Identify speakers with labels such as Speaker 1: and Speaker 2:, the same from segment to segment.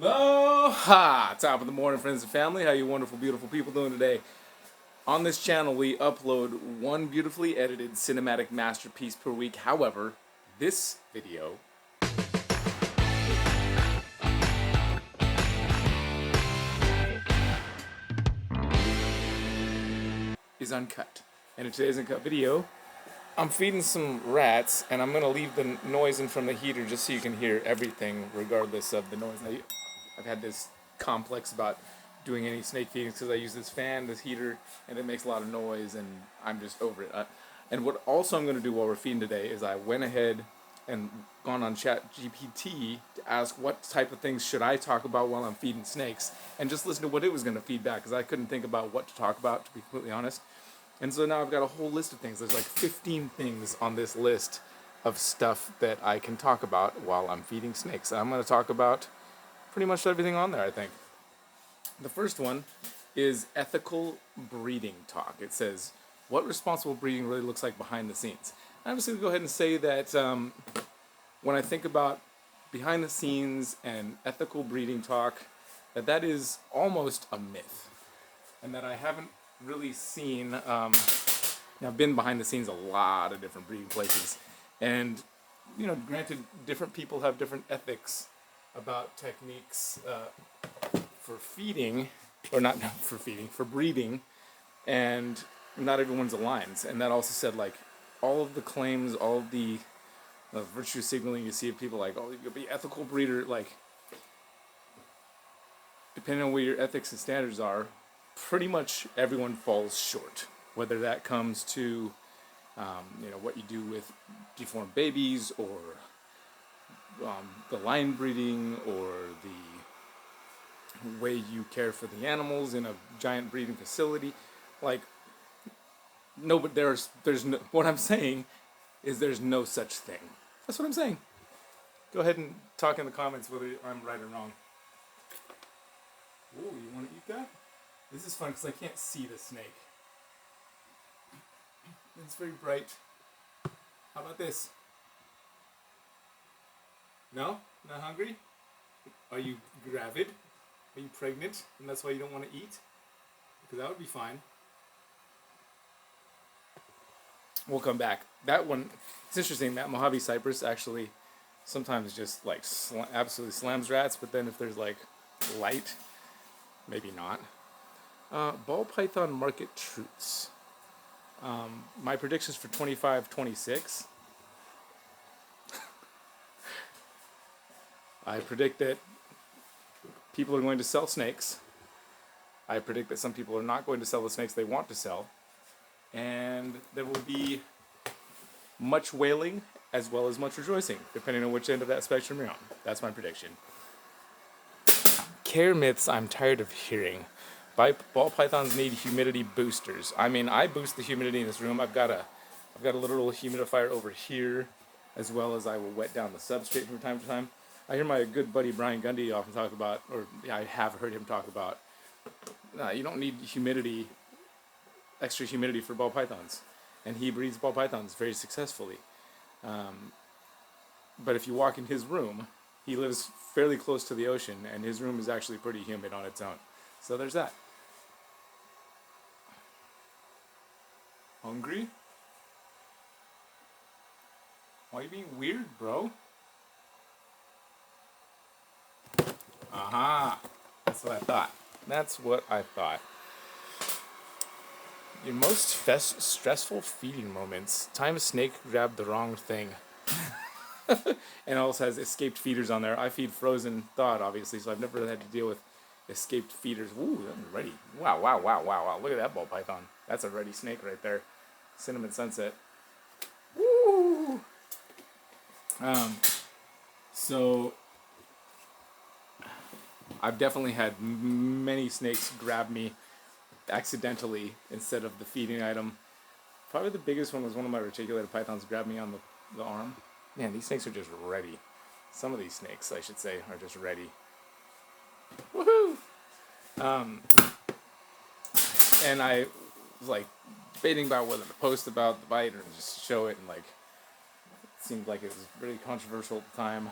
Speaker 1: Aloha! Top of the morning, friends and family. How you wonderful, beautiful people doing today? On this channel, we upload one beautifully edited cinematic masterpiece per week. However, this video is uncut. And in today's uncut video, I'm feeding some rats, and I'm going to leave the noise in from the heater just so you can hear everything regardless of the noise. Now, I've had this complex about doing any snake feedings because I use this fan, this heater, and it makes a lot of noise, and I'm just over it. And what also I'm going to do while we're feeding today is I went ahead and gone on ChatGPT to ask what type of things should I talk about while I'm feeding snakes, and just listen to what it was going to feed back because I couldn't think about what to talk about, to be completely honest. And so now I've got a whole list of things. There's like 15 things on this list of stuff that I can talk about while I'm feeding snakes. I'm going to talk about pretty much everything on there, I think. The first one is ethical breeding talk. It says, what responsible breeding really looks like behind the scenes. I'm just going to go ahead and say that when I think about behind the scenes and ethical breeding talk, that is almost a myth. And that I haven't really seen, I've been behind the scenes a lot of different breeding places. And, granted, different people have different ethics about techniques for feeding, or not for feeding, for breeding, and not everyone's aligned. And that also said, like, all of the claims, all of the virtue signaling you see of people like, oh, you'll be ethical breeder, like, depending on where your ethics and standards are, pretty much everyone falls short. Whether that comes to, what you do with deformed babies, or the line breeding, or the way you care for the animals in a giant breeding facility, like, no, but there's no, what I'm saying is there's no such thing. That's what I'm saying. Go ahead and talk in the comments whether I'm right or wrong. Ooh, you want to eat that? This is fun because I can't see the snake. It's very bright. How about this? No? Not hungry? Are you gravid? Are you pregnant? And that's why you don't want to eat? Because that would be fine. We'll come back. That one, it's interesting. That Mojave Cypress actually sometimes just like absolutely slams rats, but then if there's like light, maybe not. Ball python market truths. My predictions for 25-26. I predict that people are going to sell snakes. I predict that some people are not going to sell the snakes they want to sell. And there will be much wailing as well as much rejoicing, depending on which end of that spectrum you're on. That's my prediction. Care myths I'm tired of hearing. Ball pythons need humidity boosters. I mean, I boost the humidity in this room. I've got a literal humidifier over here, as well as I will wet down the substrate from time to time. I hear my good buddy Brian Gundy often talk about, or I have heard him talk about, you don't need extra humidity for ball pythons. And he breeds ball pythons very successfully. But if you walk in his room, he lives fairly close to the ocean, and his room is actually pretty humid on its own. So there's that. Hungry? Why are you being weird, bro? Aha! That's what I thought. That's what I thought. Your most stressful feeding moments. Time a snake grabbed the wrong thing. And it also has escaped feeders on there. I feed frozen thawed, obviously, so I've never really had to deal with escaped feeders. Ooh, I'm ready. Wow. Look at that ball python. That's a ready snake right there. Cinnamon Sunset. Woo! So I've definitely had many snakes grab me accidentally instead of the feeding item. Probably the biggest one was one of my reticulated pythons grabbed me on the arm. Man, these snakes are just ready. Some of these snakes, I should say, are just ready. Woohoo! And I was like debating about whether to post about the bite or just show it, and like it seemed like it was really controversial at the time.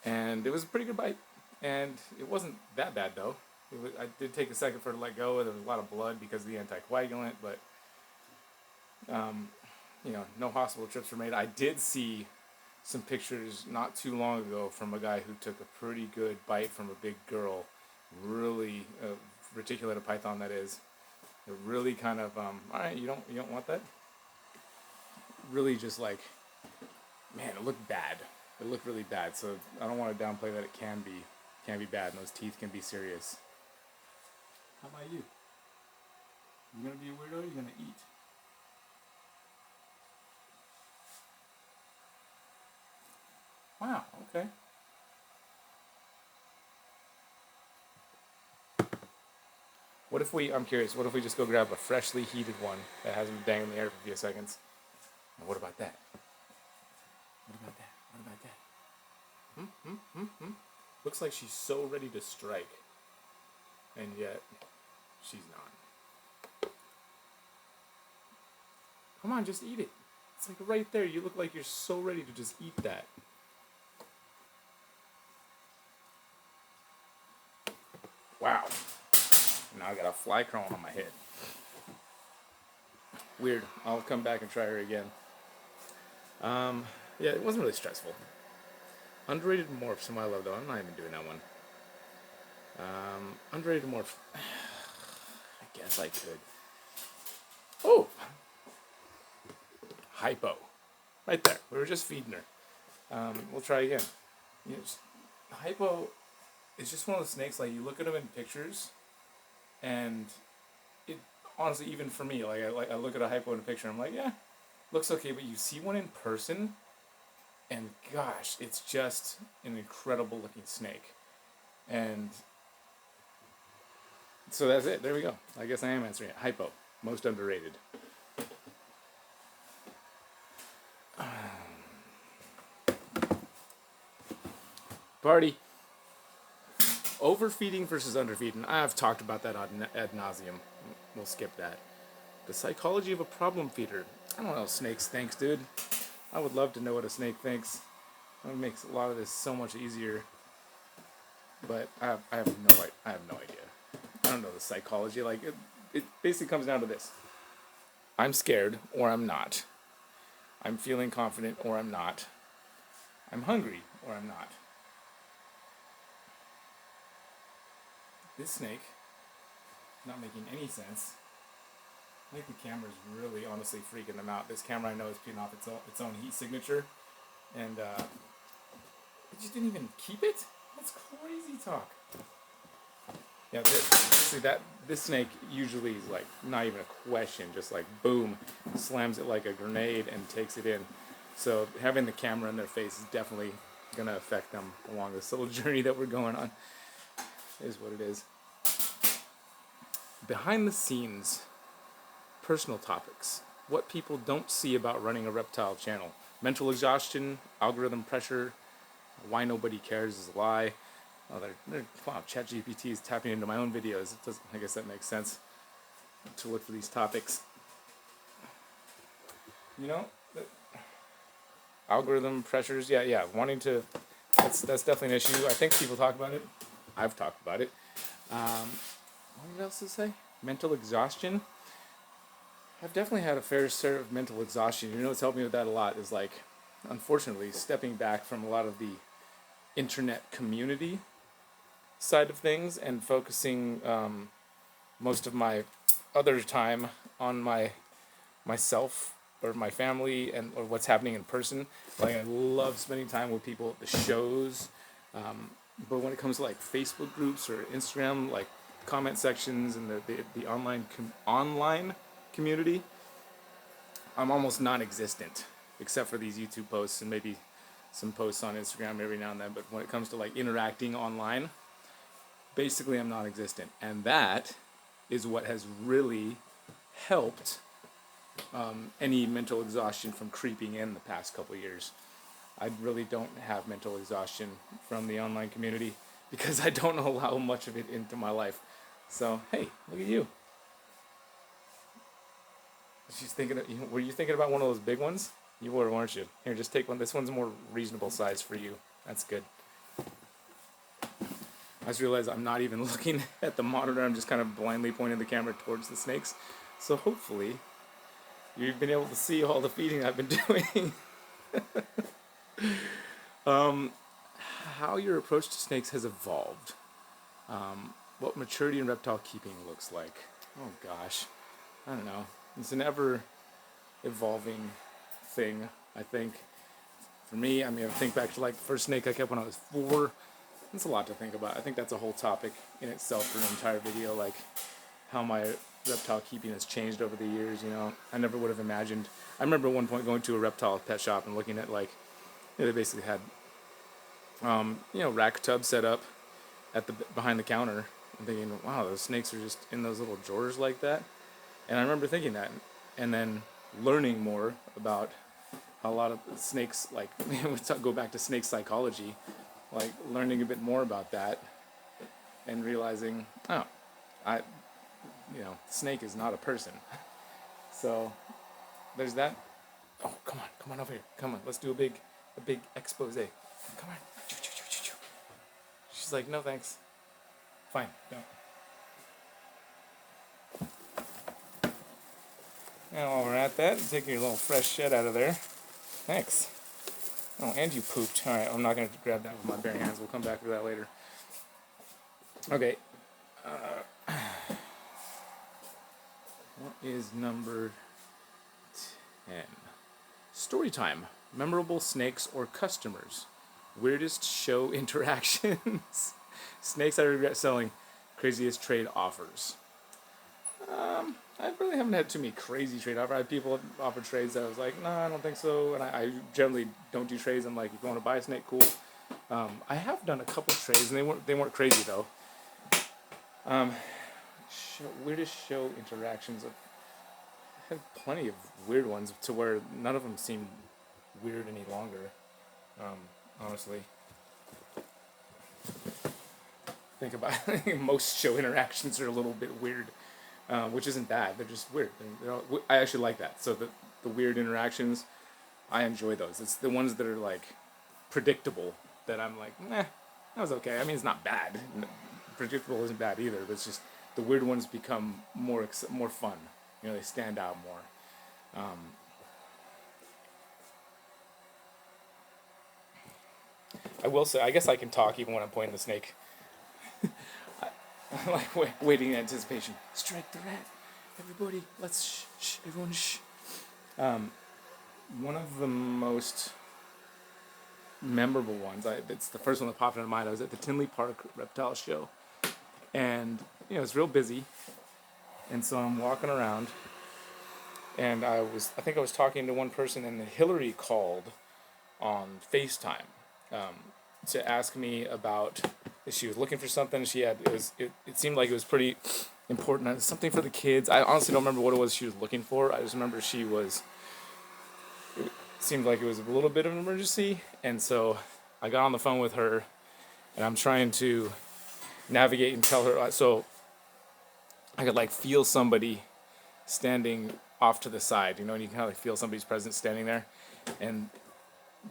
Speaker 1: And it was a pretty good bite. And it wasn't that bad though. I did take a second for it to let go. There was a lot of blood because of the anticoagulant, but no hospital trips were made. I did see some pictures not too long ago from a guy who took a pretty good bite from a big girl, really reticulated python that is. It really kind of all right, you don't want that. Really just like, man, it looked bad. It looked really bad. So I don't want to downplay that it can be bad, and those teeth can be serious. How about you? You gonna be a weirdo? Or you gonna eat? Wow. Okay. What if I'm curious, what if we just go grab a freshly heated one that hasn't been dangling in the air for a few seconds? And what about that? What about that? What about that? Looks like she's so ready to strike. And yet, she's not. Come on, just eat it. It's like right there. You look like you're so ready to just eat that. Wow. Now I got a fly crawling on my head. Weird. I'll come back and try her again. Yeah, it wasn't really stressful. Underrated morph, some I love though. I'm not even doing that one. Underrated morph. I guess I could. Oh! Hypo. Right there. We were just feeding her. We'll try again. Hypo is just one of those snakes, like you look at them in pictures, and it honestly, even for me, like I look at a hypo in a picture, I'm like, yeah, looks okay, but you see one in person, and gosh, it's just an incredible looking snake. And so that's it. There we go. I guess I am answering it. Hypo, most underrated. Party. Overfeeding versus underfeeding. I've talked about that ad nauseum. We'll skip that. The psychology of a problem feeder. I don't know what snakes thinks, dude. I would love to know what a snake thinks. It makes a lot of this so much easier. But I have no idea. I don't know the psychology. Like it basically comes down to this. I'm scared or I'm not. I'm feeling confident or I'm not. I'm hungry or I'm not. This snake not making any sense. I think the camera's really honestly freaking them out. This camera I know is putting off its own heat signature, and it just didn't even keep it. That's crazy talk. Yeah, this snake usually is like not even a question, just like boom, slams it like a grenade and takes it in. So having the camera in their face is definitely gonna affect them along this little journey that we're going on. It is what it is. Behind the scenes, personal topics. What people don't see about running a reptile channel. Mental exhaustion, algorithm pressure, why nobody cares is a lie. Wow, ChatGPT is tapping into my own videos. I guess that makes sense to look for these topics. Algorithm pressures, yeah. That's definitely an issue. I think people talk about it. I've talked about it. What else to say? Mental exhaustion. I've definitely had a fair share of mental exhaustion. What's helped me with that a lot is like, unfortunately, stepping back from a lot of the internet community side of things and focusing most of my other time on myself or my family or what's happening in person. Like I love spending time with people at the shows, but when it comes to like Facebook groups or Instagram, like comment sections and the online community, I'm almost non-existent except for these YouTube posts and maybe some posts on Instagram every now and then. But when it comes to like interacting online, basically I'm non-existent, and that is what has really helped any mental exhaustion from creeping in the past couple years. I really don't have mental exhaustion from the online community because I don't allow much of it into my life. So hey, look at you. She's thinking. Were you thinking about one of those big ones? You were, weren't you? Here, just take one. This one's more reasonable size for you. That's good. just realized I'm not even looking at the monitor. I'm just kind of blindly pointing the camera towards the snakes. So hopefully you've been able to see all the feeding I've been doing. How your approach to snakes has evolved. What maturity in reptile keeping looks like. Oh gosh, I don't know. It's an ever evolving thing, I think. For me, I mean, I think back to like the first snake I kept when I was 4. It's a lot to think about. I think that's a whole topic in itself for an entire video, like how my reptile keeping has changed over the years, you know. I never would have imagined. I remember at one point going to a reptile pet shop and looking at like, they basically had, rack tubs set up at the behind the counter and thinking, wow, those snakes are just in those little drawers like that. And I remember thinking that, and then learning more about how a lot of snakes, like, go back to snake psychology, like learning a bit more about that and realizing, oh, snake is not a person. So there's that. Oh, come on over here. Come on, let's do a big expose. Come on. She's like, no thanks. Fine, no. And while we're at that, taking your little fresh shit out of there. Thanks. Oh, and you pooped. Alright, I'm not going to grab that with my bare hands. We'll come back to that later. Okay. What is number 10? Story time. Memorable snakes or customers. Weirdest show interactions. Snakes I regret selling. Craziest trade offers. I really haven't had too many crazy trade offers. I had people offer trades that I was like, nah, I don't think so. And I generally don't do trades. I'm like, if you want to buy a snake, cool. I have done a couple trades, and they weren't crazy though. Weirdest show interactions. I've had plenty of weird ones to where none of them seem weird any longer. Honestly, think about it. Most show interactions are a little bit weird. Which isn't bad. They're just weird. I actually like that. So the weird interactions, I enjoy those. It's the ones that are like predictable that I'm like, that was okay. I mean, it's not bad. Predictable isn't bad either. But it's just the weird ones become more fun. You know, they stand out more. I will say, I guess I can talk even when I'm pointing the snake. Like waiting in anticipation. Strike the rat. Everybody, let's shh. Everyone shh. One of the most memorable ones, it's the first one that popped into mind. I was at the Tinley Park Reptile Show. And, it's real busy. And so I'm walking around. And I think I was talking to one person, and Hillary called on FaceTime to ask me about if she was looking for something. It seemed like it was pretty important. Something for the kids. I honestly don't remember what it was she was looking for. I just remember it seemed like it was a little bit of an emergency. And so I got on the phone with her, and I'm trying to navigate and tell her. So I could like feel somebody standing off to the side, and you can kind of feel somebody's presence standing there.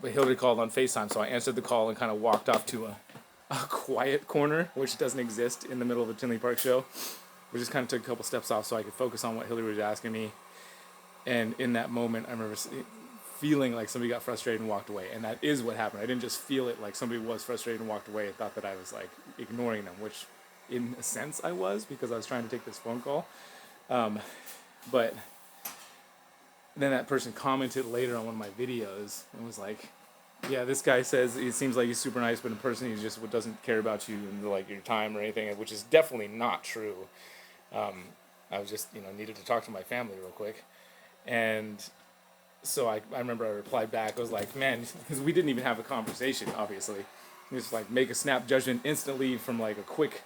Speaker 1: But Hillary called on FaceTime, so I answered the call and kind of walked off to a quiet corner, which doesn't exist in the middle of the Tinley Park show. We just kind of took a couple steps off so I could focus on what Hillary was asking me. And in that moment, I remember feeling like somebody got frustrated and walked away. And that is what happened. I didn't just feel it like somebody was frustrated and walked away and thought that I was like ignoring them, which in a sense I was, because I was trying to take this phone call. But then that person commented later on one of my videos and was like, yeah, this guy says it seems like he's super nice, but in person he just doesn't care about you and like your time or anything, which is definitely not true. I was just, needed to talk to my family real quick. And so I remember I replied back. I was like, man, because we didn't even have a conversation, obviously. Just like make a snap judgment instantly from like a quick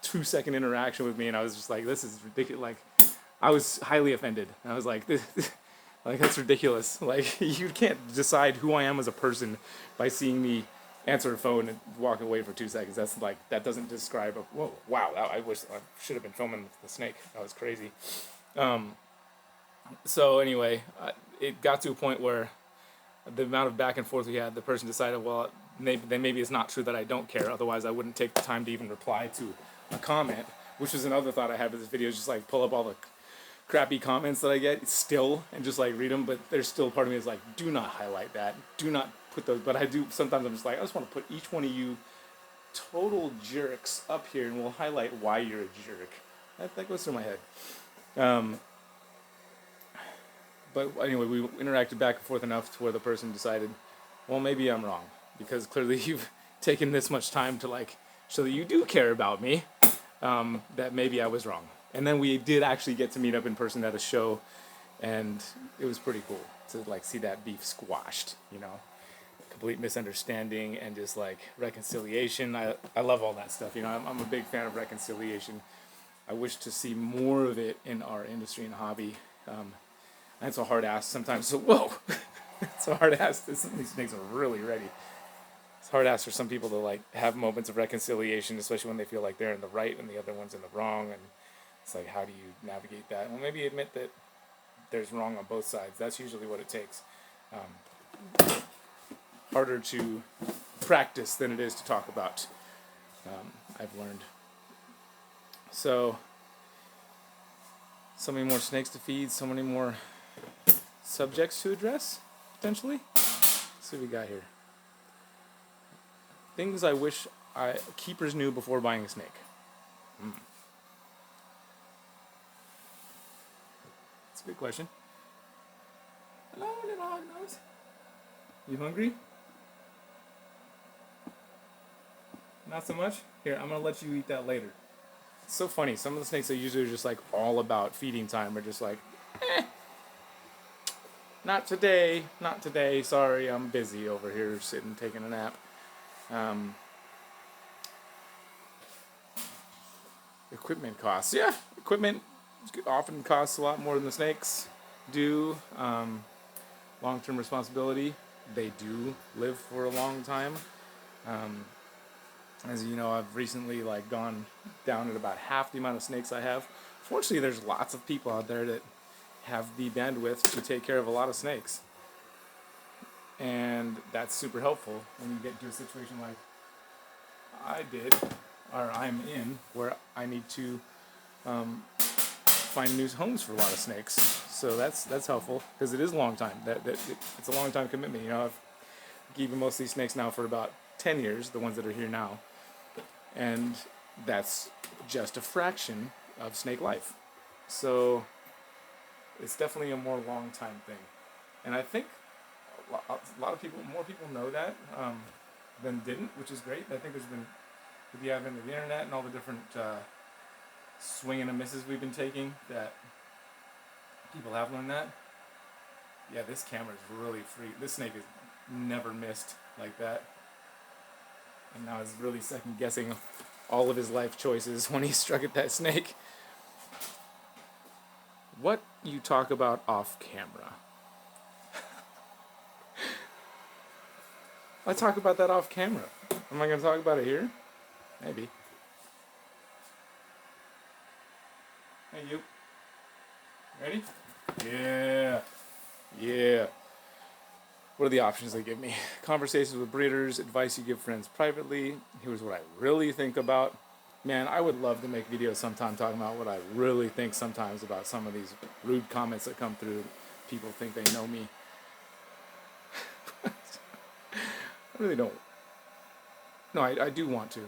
Speaker 1: 2-second interaction with me. And I was just like, this is ridiculous. Like, I was highly offended. And I was like, like, that's ridiculous. Like, you can't decide who I am as a person by seeing me answer a phone and walk away for 2 seconds. That's like, that doesn't describe whoa, wow, I should have been filming the snake. That was crazy. So anyway, it got to a point where the amount of back and forth we had, the person decided, well, then maybe it's not true that I don't care. Otherwise, I wouldn't take the time to even reply to a comment, which is another thought I have with this video, is just like pull up all the crappy comments that I get still and just like read them. But there's still part of me is like, do not highlight that. Do not put those. But I do, sometimes I'm just like, I just want to put each one of you total jerks up here and we'll highlight why you're a jerk. That goes through my head. But anyway, we interacted back and forth enough to where the person decided, well, maybe I'm wrong, because clearly you've taken this much time to like show that you do care about me, that maybe I was wrong. And then we did actually get to meet up in person at a show, and it was pretty cool to like see that beef squashed, you know, complete misunderstanding and just like reconciliation. I love all that stuff, you know. I'm a big fan of reconciliation. I wish to see more of it in our industry and hobby. And it's a hard ask sometimes. So, whoa, it's a hard ask. These snakes are really ready. It's hard ask for some people to like have moments of reconciliation, especially when they feel like they're in the right and the other one's in the wrong. And it's like, how do you navigate that? Well, maybe admit that there's wrong on both sides. That's usually what it takes. Harder to practice than it is to talk about, I've learned. So many more snakes to feed, so many more subjects to address, potentially. Let's see what we got here. Things I wish keepers knew before buying a snake. That's a good question. Hello, little hog nose. You hungry? Not so much? Here, I'm going to let you eat that later. It's so funny. Some of the snakes that usually are just like all about feeding time are just like, not today, not today. Sorry, I'm busy over here sitting, taking a nap. Equipment costs. Yeah, equipment often costs a lot more than the snakes do. Long-term responsibility. They do live for a long time. As you know, I've recently like gone down at about half the amount of snakes I have. Fortunately, there's lots of people out there that have the bandwidth to take care of a lot of snakes. And that's super helpful when you get into a situation like I did, or I'm in, where I need to find new homes for a lot of snakes. So that's helpful, because it is a long time. It's a long time commitment. You know, I've given most of these snakes now for about 10 years, the ones that are here now. And that's just a fraction of snake life. So it's definitely a more long time thing. And I think a lot of people, more people know that than didn't, which is great. I think there's been, with the advent of the internet and all the different swing and misses we've been taking, that people have learned that. Yeah, this camera is really free. This snake has never missed like that. And now he's really second guessing all of his life choices when he struck at that snake. What you talk about off camera? I talk about that off camera. Am I going to talk about it here? Maybe. Hey, you. Ready? Yeah. Yeah. What are the options they give me? Conversations with breeders, advice you give friends privately. Here's what I really think about. Man, I would love to make videos sometime talking about what I really think sometimes about some of these rude comments that come through. People think they know me. I really don't. No, I do want to.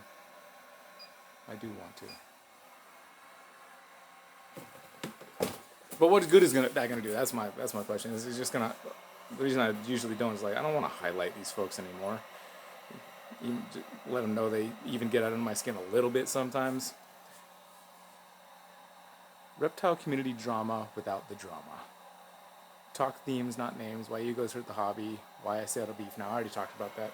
Speaker 1: I do want to. But what good is that gonna do? That's my question. Is it just gonna? The reason I usually don't is like, I don't want to highlight these folks anymore. You let them know they even get under my skin a little bit sometimes. Reptile community drama without the drama. Talk themes, not names. Why egos hurt the hobby. Why I say out of beef now. I already talked about that.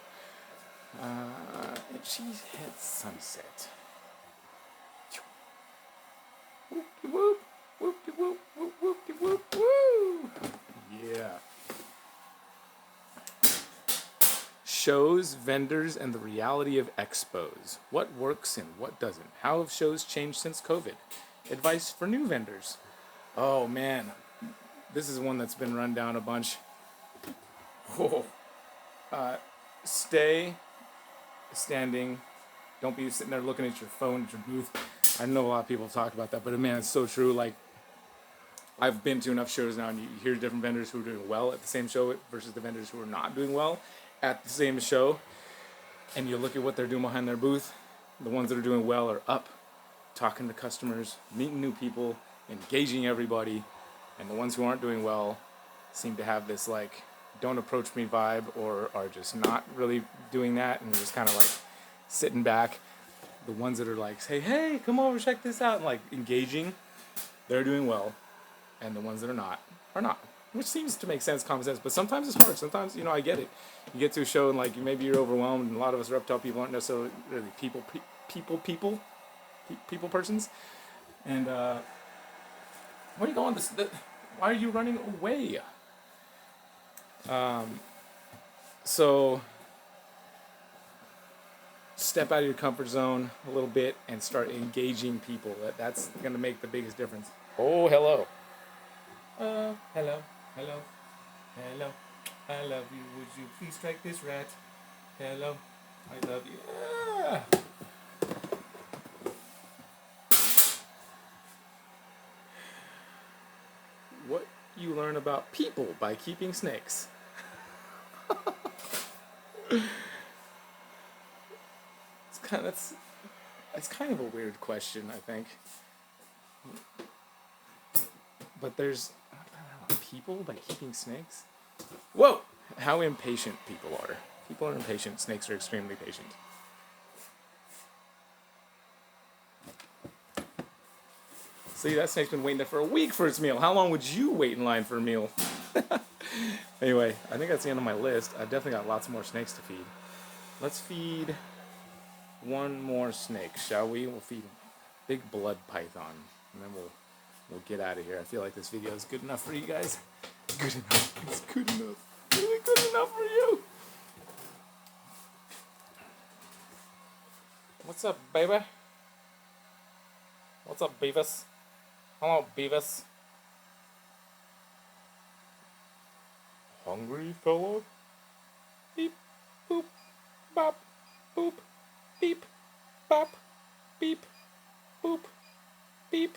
Speaker 1: Cheesehead sunset. Whoop whoop whoop whoop whoop whoop whoop woo. Yeah. Shows, vendors, and the reality of expos. What works and what doesn't? How have shows changed since COVID? Advice for new vendors. Oh man, this is one that's been run down a bunch. Whoa. Stay standing. Don't be sitting there looking at your phone at your booth. I know a lot of people talk about that, but man, it's so true. Like, I've been to enough shows now, and you hear different vendors who are doing well at the same show versus the vendors who are not doing well at the same show. And you look at what they're doing behind their booth. The ones that are doing well are up, talking to customers, meeting new people, engaging everybody. And the ones who aren't doing well seem to have this, like, don't approach me vibe, or are just not really doing that and just kind of like sitting back. The ones that are like, say, hey, come over, check this out, and like engaging, they're doing well. And the ones that are not. Which seems to make sense, common sense. But sometimes it's hard. Sometimes, I get it. You get to a show and like maybe you're overwhelmed, and a lot of us reptile people aren't necessarily really people persons. And where are you going? Why are you running away? So step out of your comfort zone a little bit and start engaging people. That's going to make the biggest difference. Oh, hello. Hello. I love you. Would you please strike this rat? Hello. I love you. What you learn about people by keeping snakes. It's kind of a weird question, I think. But there's people by keeping snakes. Whoa! How impatient people are. People are impatient. Snakes are extremely patient. See, that snake's been waiting there for a week for its meal. How long would you wait in line for a meal? Anyway, I think that's the end of my list. I've definitely got lots more snakes to feed. Let's feed one more snake, shall we? We'll feed big blood python, and then we'll get out of here. I feel like this video is good enough for you guys. Good enough. It's good enough. Really good enough for you. What's up, baby? What's up, Beavis? Hello, Beavis. Hungry fella? Beep, boop, bop, boop, beep, bop, beep, boop, beep,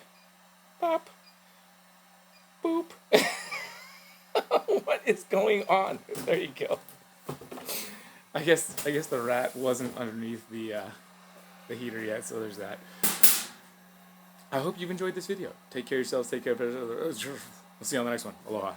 Speaker 1: bop, boop. What is going on? There you go. I guess the rat wasn't underneath the heater yet, so there's that. I hope you've enjoyed this video. Take care of yourselves. Take care of others. We'll see you on the next one. Aloha.